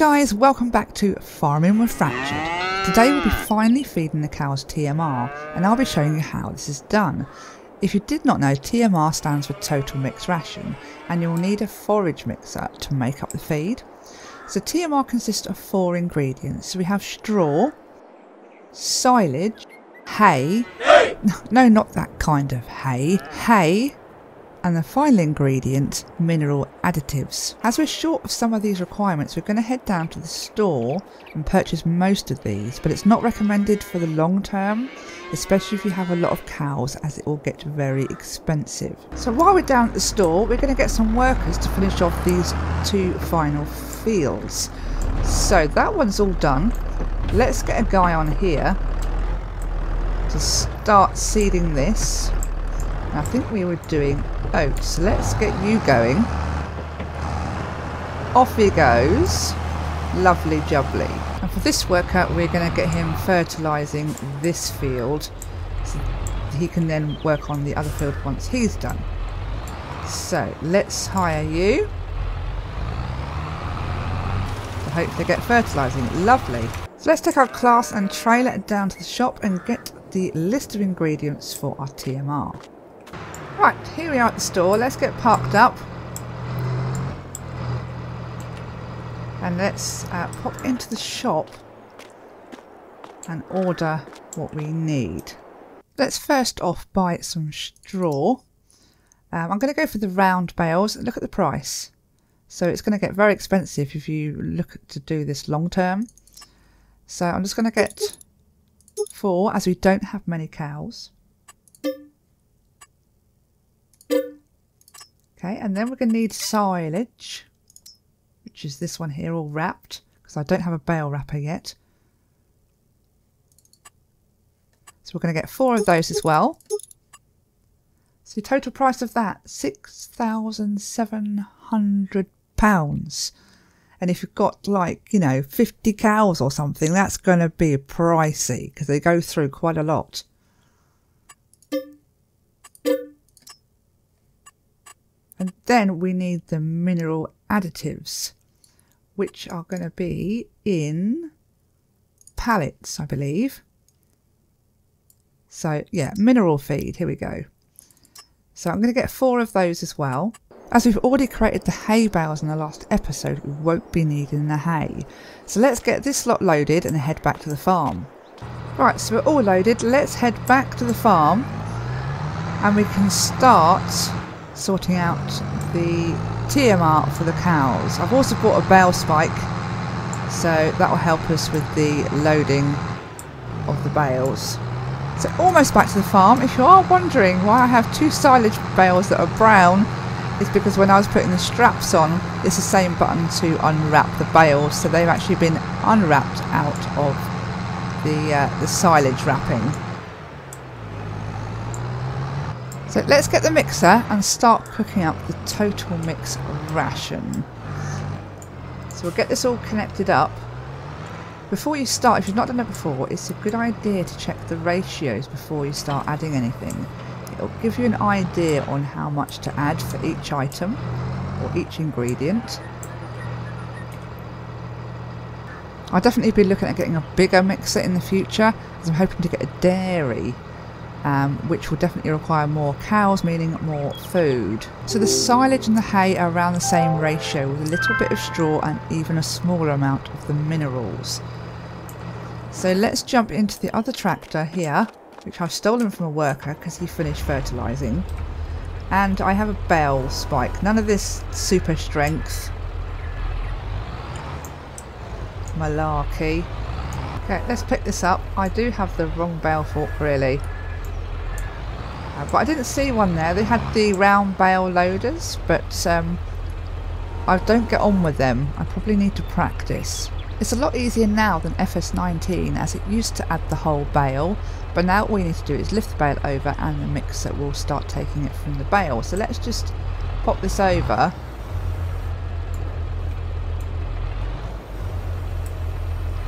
guys, welcome back to Farming with Fractured. Today we'll be finally feeding the cows TMR and I'll be showing you how this is done. If you did not know, TMR stands for Total Mixed Ration and you'll need a forage mixer to make up the feed. So TMR consists of 4 ingredients. So we have straw, silage, hay, no not that kind of hay, and the final ingredient, mineral additives. As we're short of some of these requirements, we're going to head down to the store and purchase most of these, but it's not recommended for the long term, especially if you have a lot of cows, as it will get very expensive. So while we're down at the store, we're going to get some workers to finish off these 2 final fields. So that one's all done. Let's get a guy on here to start seeding this. I think we were doing oats, so let's get you going. Off he goes. Lovely jubbly. And for this worker, we're going to get him fertilising this field so he can then work on the other field once he's done. So let's hire you to hopefully get fertilising. Lovely. So let's take our CLAAS and trailer down to the shop and get the list of ingredients for our TMR. Right, here we are at the store. Let's get parked up and let's pop into the shop and order what we need. Let's first off buy some straw. I'm going to go for the round bales. Look at the price. So it's going to get very expensive if you look to do this long term. So I'm just going to get 4 as we don't have many cows. Okay, and then we're going to need silage, which is this one here, all wrapped, because I don't have a bale wrapper yet. So we're going to get 4 of those as well. So the total price of that, £6,700. And if you've got like, 50 cows or something, that's going to be pricey because they go through quite a lot. And then we need the mineral additives, which are going to be in pallets, I believe. So yeah, mineral feed, here we go. So I'm going to get 4 of those as well. As we've already created the hay bales in the last episode, we won't be needing the hay. So let's get this lot loaded and head back to the farm. Right, so we're all loaded. Let's head back to the farm and we can start sorting out the TMR for the cows. I've also bought a bale spike, so that will help us with the loading of the bales. So almost back to the farm. If you are wondering why I have 2 silage bales that are brown, it's because when I was putting the straps on, it's the same button to unwrap the bales, so they've actually been unwrapped out of the silage wrapping. So let's get the mixer and start cooking up the total mix ration. So we'll get this all connected up. Before you start, if you've not done it before, it's a good idea to check the ratios before you start adding anything. It'll give you an idea on how much to add for each item or each ingredient. I'll definitely be looking at getting a bigger mixer in the future, as I'm hoping to get a dairy. Which will definitely require more cows, meaning more food. So the silage and the hay are around the same ratio, with a little bit of straw and even a smaller amount of the minerals. So let's jump into the other tractor here, which I've stolen from a worker because he finished fertilising. And I have a bale spike, none of this super strength malarkey. Okay, let's pick this up. I do have the wrong bale fork really. But I didn't see one there. They had the round bale loaders, but I don't get on with them. I probably need to practice. It's a lot easier now than FS19, as it used to add the whole bale, but now all we need to do is lift the bale over and the mixer will start taking it from the bale. So let's just pop this over.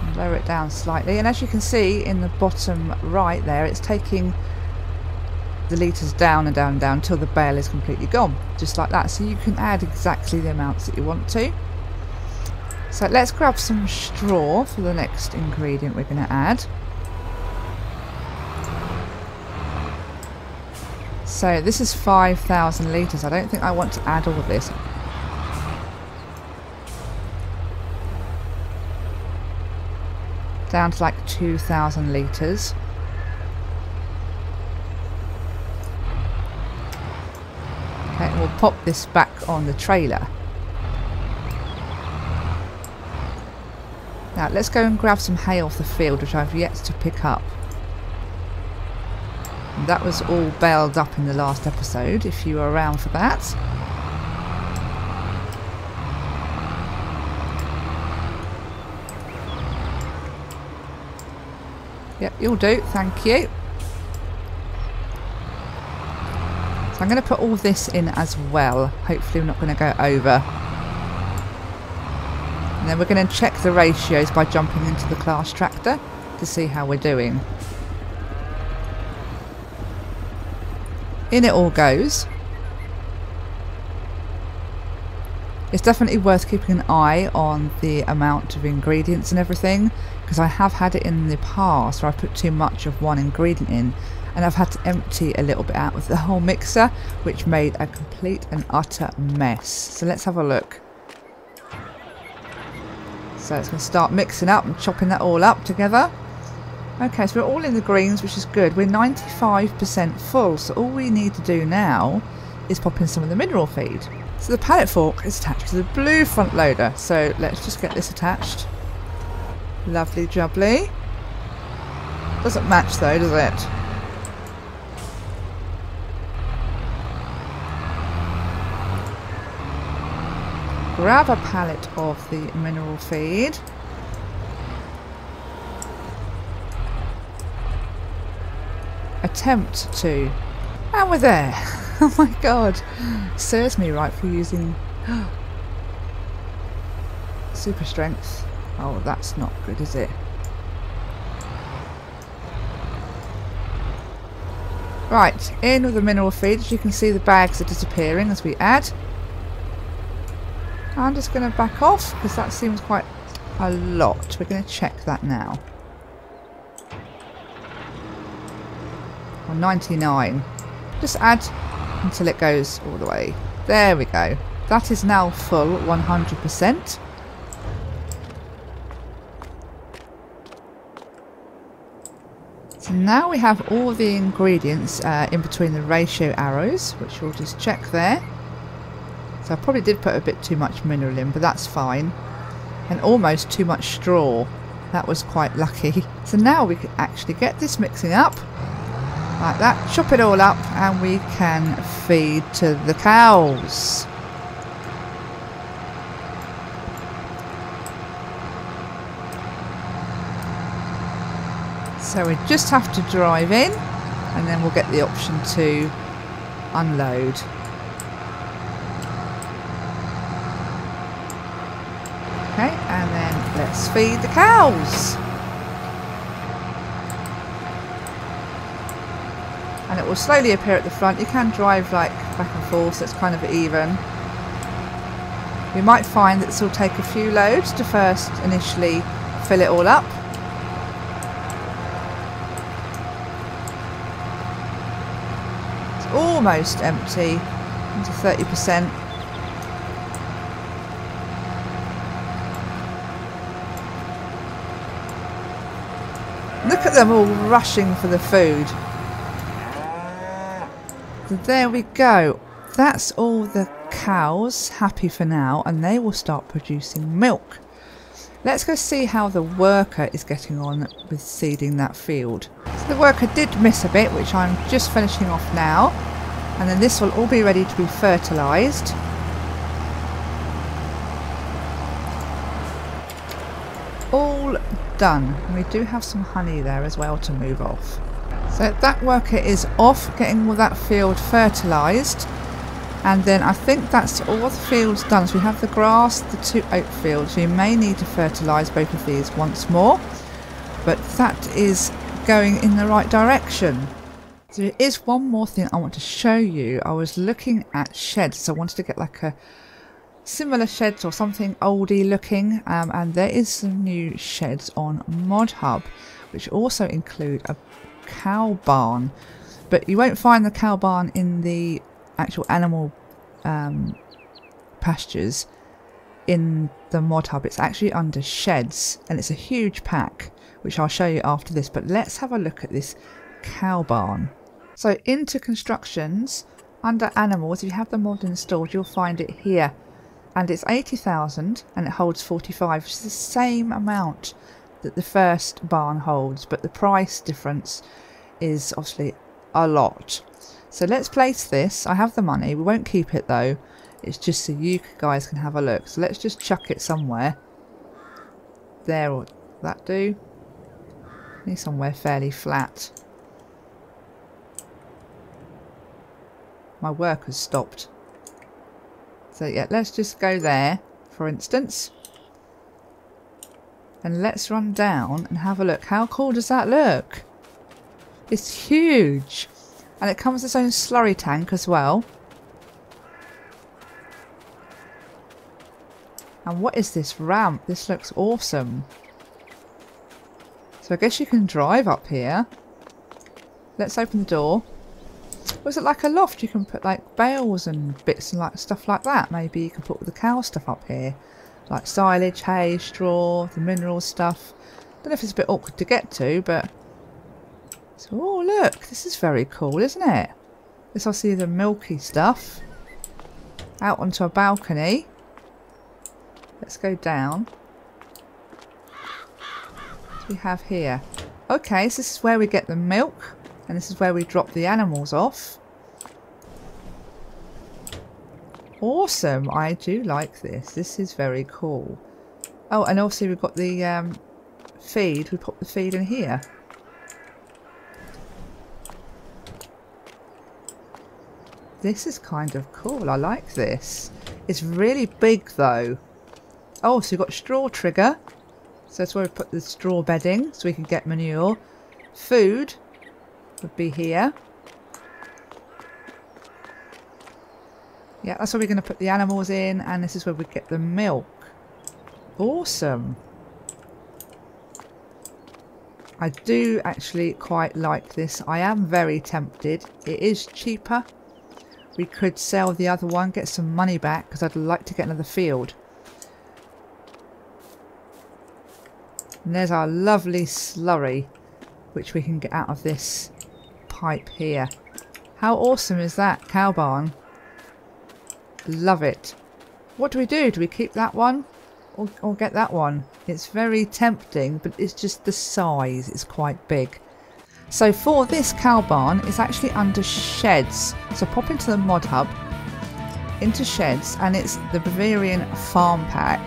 And lower it down slightly, and as you can see in the bottom right there, it's taking the litres down and down and down until the bale is completely gone, just like that. So you can add exactly the amounts that you want to. So let's grab some straw for the next ingredient we're going to add. So this is 5,000 litres. I don't think I want to add all of this. Down to like 2,000 litres. Okay, we'll pop this back on the trailer. Now let's go and grab some hay off the field, which I've yet to pick up. And that was all baled up in the last episode, if you were around for that. Yep, you'll do, thank you. So I'm going to put all this in as well. Hopefully we're not going to go over. And then we're going to check the ratios by jumping into the CLAAS tractor to see how we're doing. In it all goes. It's definitely worth keeping an eye on the amount of ingredients and everything, because I have had it in the past where I put too much of one ingredient in and I've had to empty a little bit out of the whole mixer, which made a complete and utter mess. So let's have a look. So it's going to start mixing up and chopping that all up together. Okay, so we're all in the greens, which is good. We're 95% full, so all we need to do now is pop in some of the mineral feed. So the pallet fork is attached to the blue front loader, so let's just get this attached. Lovely jubbly. Doesn't match though, does it? Grab a pallet of the mineral feed. Attempt to. And we're there. Oh my god. Serves me right for using super strength. Oh, that's not good, is it? Right, in with the mineral feed. As you can see, the bags are disappearing as we add. I'm just going to back off because that seems quite a lot. We're going to check that now. 99. Just add until it goes all the way. There we go. That is now full 100%. So now we have all the ingredients in between the ratio arrows, which we'll just check there. So I probably did put a bit too much mineral in, but that's fine. And almost too much straw. That was quite lucky. So now we can actually get this mixing up. Like that, chop it all up and we can feed to the cows. So we just have to drive in and then we'll get the option to unload. Okay, and then let's feed the cows. And it will slowly appear at the front. You can drive like back and forth, so it's kind of even. You might find that this will take a few loads to first initially fill it all up. It's almost empty, into 30%. Look at them all rushing for the food. There we go. That's all the cows happy for now, and they will start producing milk. Let's go see how the worker is getting on with seeding that field. So the worker did miss a bit, which I'm just finishing off now, and then this will all be ready to be fertilised. All done. And we do have some honey there as well to move off. So that worker is off getting all that field fertilised, and then I think that's all the fields done. So we have the grass, the 2 oat fields. We may need to fertilise both of these once more, but that is going in the right direction. So there is one more thing I want to show you. I was looking at sheds, so I wanted to get like a similar sheds or something oldie looking, and there is some new sheds on MODHUB, which also include a cow barn, but you won't find the cow barn in the actual animal pastures in the MODHUB. It's actually under sheds, and it's a huge pack, which I'll show you after this. But let's have a look at this cow barn. So into constructions, under animals, if you have the mod installed, you'll find it here, and it's 80,000 and it holds 45, which is the same amount that the first barn holds, but the price difference is obviously a lot. So let's place this. I have the money, we won't keep it though, it's just so you guys can have a look. So let's just chuck it somewhere there, or that do? Need somewhere fairly flat. My worker's stopped. So yeah, let's just go there, for instance. And let's run down and have a look. How cool does that look? It's huge. And it comes with its own slurry tank as well. And what is this ramp? This looks awesome. So I guess you can drive up here. Let's open the door. Was it like a loft? You can put like bales and bits and like stuff like that. Maybe you can put all the cow stuff up here, like silage, hay, straw, the mineral stuff. Don't know if it's a bit awkward to get to, but so, oh look, this is very cool, isn't it? This I see the milky stuff out onto a balcony. Let's go down. What do we have here? Okay, so this is where we get the milk. And this is where we drop the animals off. Awesome. I do like this. This is very cool. Oh, and also we've got the feed. We put the feed in here. This is kind of cool. I like this. It's really big though. Oh, so you've got straw trigger. So that's where we put the straw bedding so we can get manure. Food would be here. Yeah, that's where we're going to put the animals in, and this is where we get the milk. Awesome. I do actually quite like this. I am very tempted. It is cheaper. We could sell the other one, get some money back, because I'd like to get another field. And there's our lovely slurry, which we can get out of this pipe here. How awesome is that cow barn? Love it. What do? Do we keep that one or get that one? It's very tempting, but it's just the size is quite big. So for this cow barn, it's actually under sheds. So pop into the MODHUB, into sheds, and it's the Bavarian farm pack,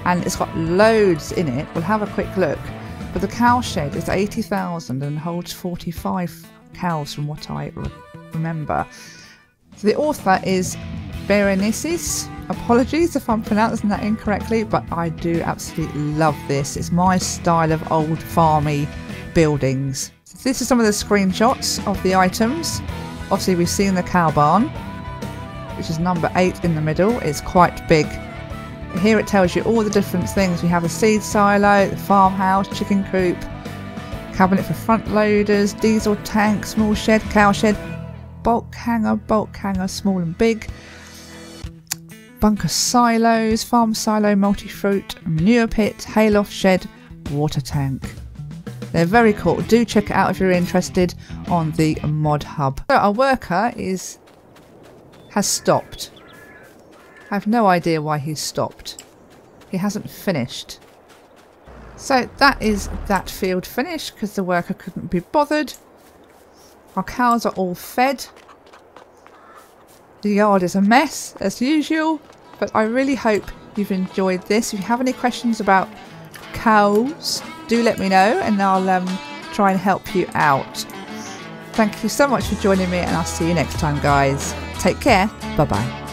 and it's got loads in it. We'll have a quick look. But the cow shed is 80,000 and holds 45 cows from what I remember. So the author is Berenices. Apologies if I'm pronouncing that incorrectly, but I do absolutely love this. It's my style of old farmy buildings. So this is some of the screenshots of the items. Obviously we've seen the cow barn, which is number 8 in the middle. It's quite big. Here it tells you all the different things. We have a seed silo, the farmhouse, chicken coop, cabinet for front loaders, diesel tank, small shed, cow shed, bulk hanger, small and big, bunker silos, farm silo, multi-fruit, manure pit, hayloft shed, water tank. They're very cool. Do check it out if you're interested on the MODHUB. So our worker has stopped. I have no idea why he's stopped. He hasn't finished. So that is that field finished because the worker couldn't be bothered. Our cows are all fed. The yard is a mess as usual, but I really hope you've enjoyed this. If you have any questions about cows, do let me know and I'll try and help you out. Thank you so much for joining me, and I'll see you next time, guys. Take care. Bye bye.